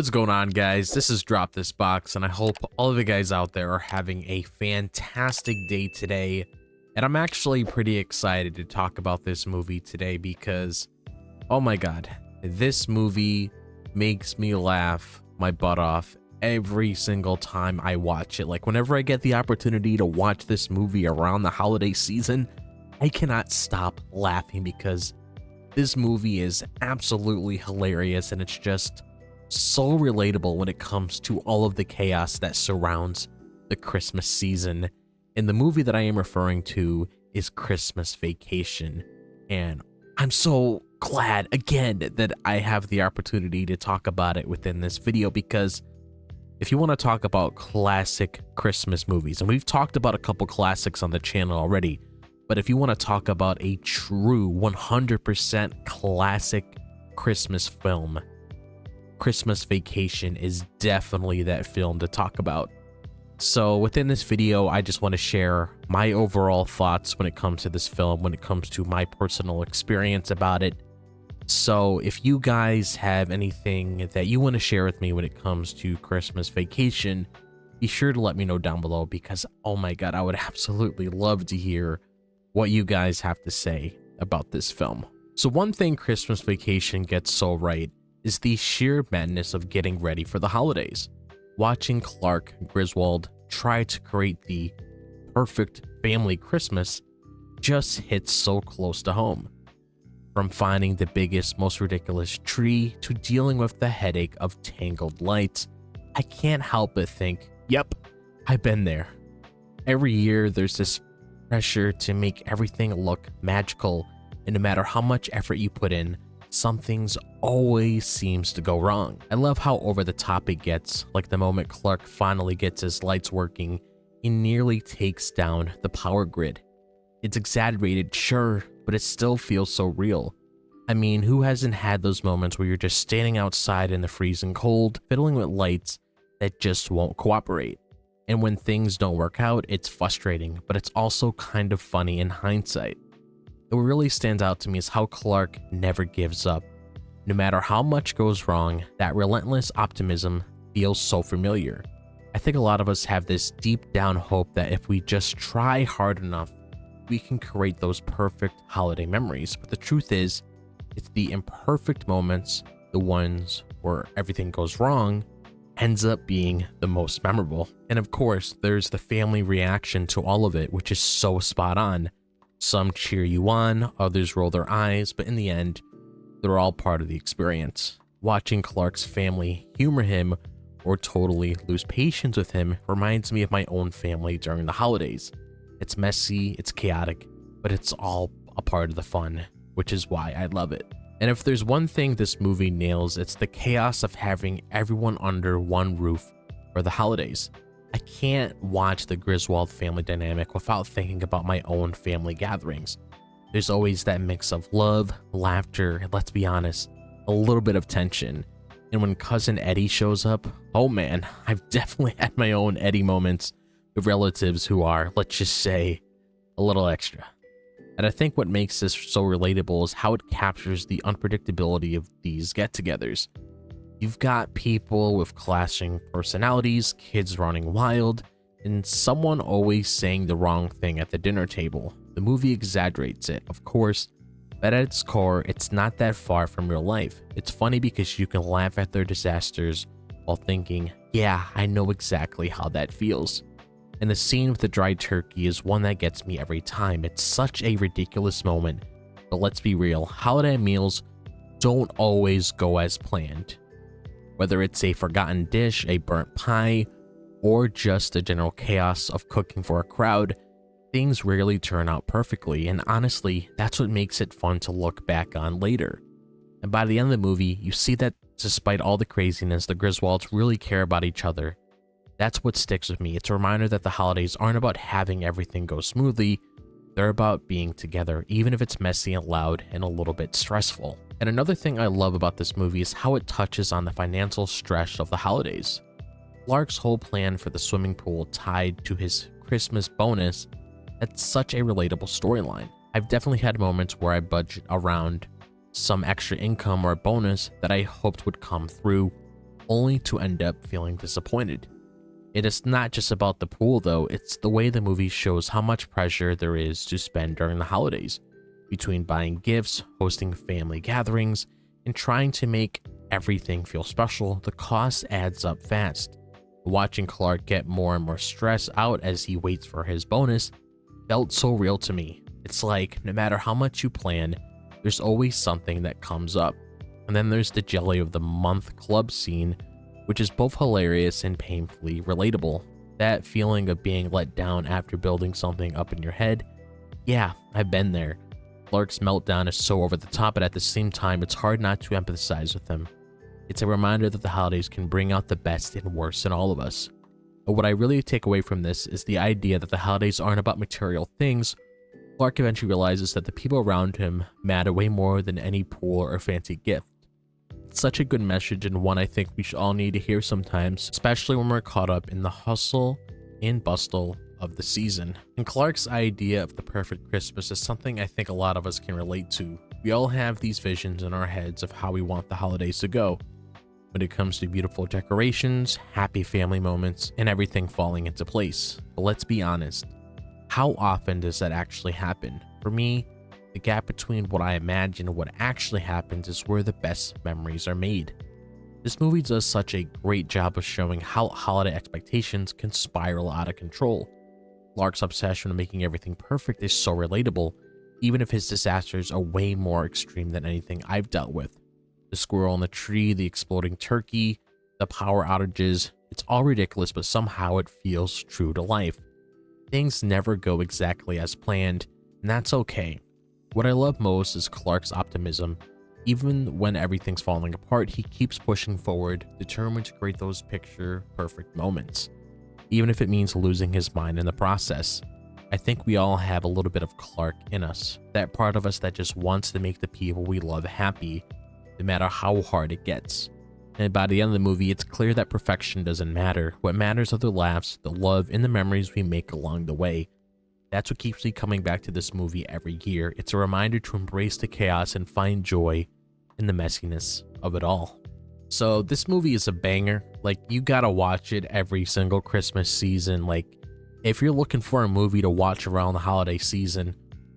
What's going on, guys? This is DropThisBox, and I hope all of you guys out there are having a fantastic day today. And I'm actually pretty excited to talk about this movie today because, oh my god, this movie makes me laugh my butt off every single time I watch it. Like, whenever I get the opportunity to watch this movie around the holiday season, I cannot stop laughing because this movie is absolutely hilarious, and it's just so relatable when it comes to all of the chaos that surrounds the Christmas season. And the movie that I am referring to is Christmas Vacation. And I'm so glad, again, that I have the opportunity to talk about it within this video, because if you want to talk about classic Christmas movies, and we've talked about a couple classics on the channel already, but if you want to talk about a true 100% classic Christmas film, Christmas Vacation is definitely that film to talk about. So within this video, I just want to share my overall thoughts when it comes to this film, when it comes to my personal experience about it. So if you guys have anything that you want to share with me when it comes to Christmas Vacation, be sure to let me know down below, because oh my god, I would absolutely love to hear what you guys have to say about this film. So one thing Christmas Vacation gets so right is the sheer madness of getting ready for the holidays. Watching Clark Griswold try to create the perfect family Christmas just hits so close to home. From finding the biggest, most ridiculous tree to dealing with the headache of tangled lights, I can't help but think, yep, I've been there. Every year there's this pressure to make everything look magical, and no matter how much effort you put in, something's always seems to go wrong. I love how over the top it gets, like the moment Clark finally gets his lights working, he nearly takes down the power grid. It's exaggerated, sure, but it still feels so real. I mean, who hasn't had those moments where you're just standing outside in the freezing cold, fiddling with lights that just won't cooperate? And when things don't work out, it's frustrating, but it's also kind of funny in hindsight. What really stands out to me is how Clark never gives up. No matter how much goes wrong, that relentless optimism feels so familiar. I think a lot of us have this deep down hope that if we just try hard enough, we can create those perfect holiday memories. But the truth is, it's the imperfect moments, the ones where everything goes wrong, ends up being the most memorable. And of course, there's the family reaction to all of it, which is so spot on. Some cheer you on, others roll their eyes, but in the end, they're all part of the experience. Watching Clark's family humor him or totally lose patience with him reminds me of my own family during the holidays. It's messy, it's chaotic, but it's all a part of the fun, which is why I love it. And if there's one thing this movie nails, it's the chaos of having everyone under one roof for the holidays. I can't watch the Griswold family dynamic without thinking about my own family gatherings. There's always that mix of love, laughter, and let's be honest, a little bit of tension. And when cousin Eddie shows up, oh man, I've definitely had my own Eddie moments with relatives who are, let's just say, a little extra. And I think what makes this so relatable is how it captures the unpredictability of these get-togethers. You've got people with clashing personalities, kids running wild, and someone always saying the wrong thing at the dinner table. The movie exaggerates it, of course, but at its core, it's not that far from real life. It's funny because you can laugh at their disasters while thinking, yeah, I know exactly how that feels. And the scene with the dried turkey is one that gets me every time. It's such a ridiculous moment, but let's be real, holiday meals don't always go as planned. Whether it's a forgotten dish, a burnt pie, or just a general chaos of cooking for a crowd, things rarely turn out perfectly, and honestly, that's what makes it fun to look back on later. And by the end of the movie, you see that despite all the craziness, the Griswolds really care about each other. That's what sticks with me. It's a reminder that the holidays aren't about having everything go smoothly, they're about being together, even if it's messy and loud and a little bit stressful. And another thing I love about this movie is how it touches on the financial stress of the holidays. Clark's whole plan for the swimming pool tied to his Christmas bonus, that's such a relatable storyline. I've definitely had moments where I budget around some extra income or bonus that I hoped would come through, only to end up feeling disappointed. It is not just about the pool though, it's the way the movie shows how much pressure there is to spend during the holidays, between buying gifts, hosting family gatherings, and trying to make everything feel special. The cost adds up fast. Watching Clark get more and more stressed out as he waits for his bonus felt so real to me. It's like no matter how much you plan, there's always something that comes up. And then there's the jelly of the month club scene, which is both hilarious and painfully relatable. That feeling of being let down after building something up in your head. Yeah, I've been there. Clark's meltdown is so over the top, but at the same time, it's hard not to empathize with him. It's a reminder that the holidays can bring out the best and worst in all of us. But what I really take away from this is the idea that the holidays aren't about material things. Clark eventually realizes that the people around him matter way more than any pool or fancy gift. It's such a good message, and one I think we should all need to hear sometimes, especially when we're caught up in the hustle and bustle of the season. And Clark's idea of the perfect Christmas is something I think a lot of us can relate to. We all have these visions in our heads of how we want the holidays to go, when it comes to beautiful decorations, happy family moments, and everything falling into place. But let's be honest, how often does that actually happen? For me, the gap between what I imagine and what actually happens is where the best memories are made. This movie does such a great job of showing how holiday expectations can spiral out of control. Clark's obsession with making everything perfect is so relatable, even if his disasters are way more extreme than anything I've dealt with. The squirrel in the tree, the exploding turkey, the power outages, it's all ridiculous, but somehow it feels true to life. Things never go exactly as planned, and that's okay. What I love most is Clark's optimism. Even when everything's falling apart, he keeps pushing forward, determined to create those picture-perfect moments, even if it means losing his mind in the process. I think we all have a little bit of Clark in us, that part of us that just wants to make the people we love happy, no matter how hard it gets. And by the end of the movie, it's clear that perfection doesn't matter. What matters are the laughs, the love, and the memories we make along the way. That's what keeps me coming back to this movie every year. It's a reminder to embrace the chaos and find joy in the messiness of it all. So this movie is a banger. Like, you gotta watch it every single Christmas season. Like, if you're looking for a movie to watch around the holiday season,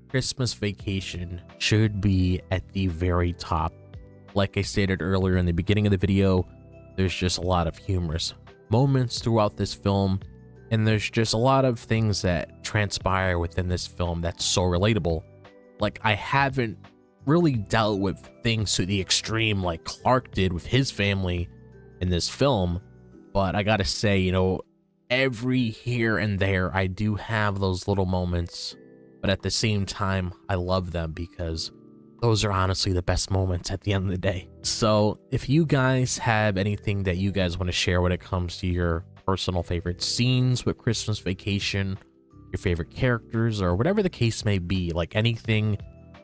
Christmas Vacation should be at the very top. Like I stated earlier in the beginning of the video, there's just a lot of humorous moments throughout this film, and there's just a lot of things that transpire within this film that's so relatable. Like, I haven't really dealt with things to the extreme like Clark did with his family in this film, but I gotta say, you know, every here and there I do have those little moments, but at the same time I love them because those are honestly the best moments at the end of the day. So if you guys have anything that you guys want to share when it comes to your personal favorite scenes with Christmas Vacation, your favorite characters, or whatever the case may be, like anything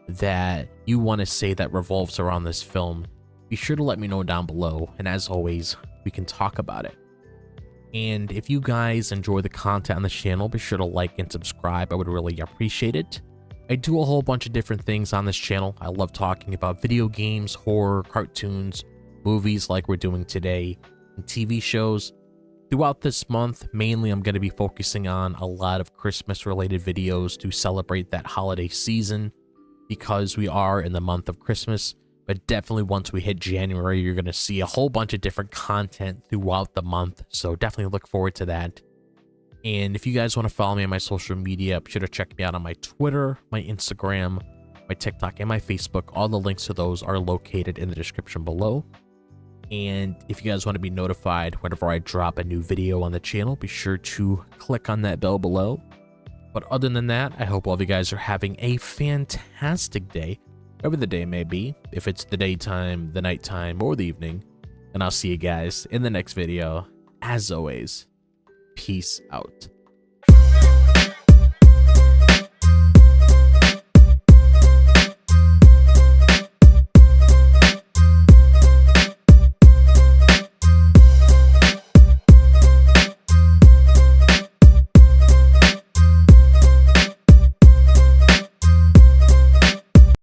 that you want to say that revolves around this film, be sure to let me know down below, and as always, we can talk about it. And if you guys enjoy the content on the channel, be sure to like and subscribe. I would really appreciate it. I do a whole bunch of different things on this channel. I love talking about video games, horror, cartoons, movies like we're doing today, and TV shows. Throughout this month, mainly I'm going to be focusing on a lot of Christmas related videos to celebrate that holiday season, because we are in the month of Christmas. But definitely once we hit January, you're going to see a whole bunch of different content throughout the month. So definitely look forward to that. And if you guys want to follow me on my social media, be sure to check me out on my Twitter, my Instagram, my TikTok, and my Facebook. All the links to those are located in the description below. And if you guys want to be notified whenever I drop a new video on the channel, be sure to click on that bell below. But other than that, I hope all of you guys are having a fantastic day, whatever the day may be, if it's the daytime, the nighttime, or the evening. And I'll see you guys in the next video. As always, peace out.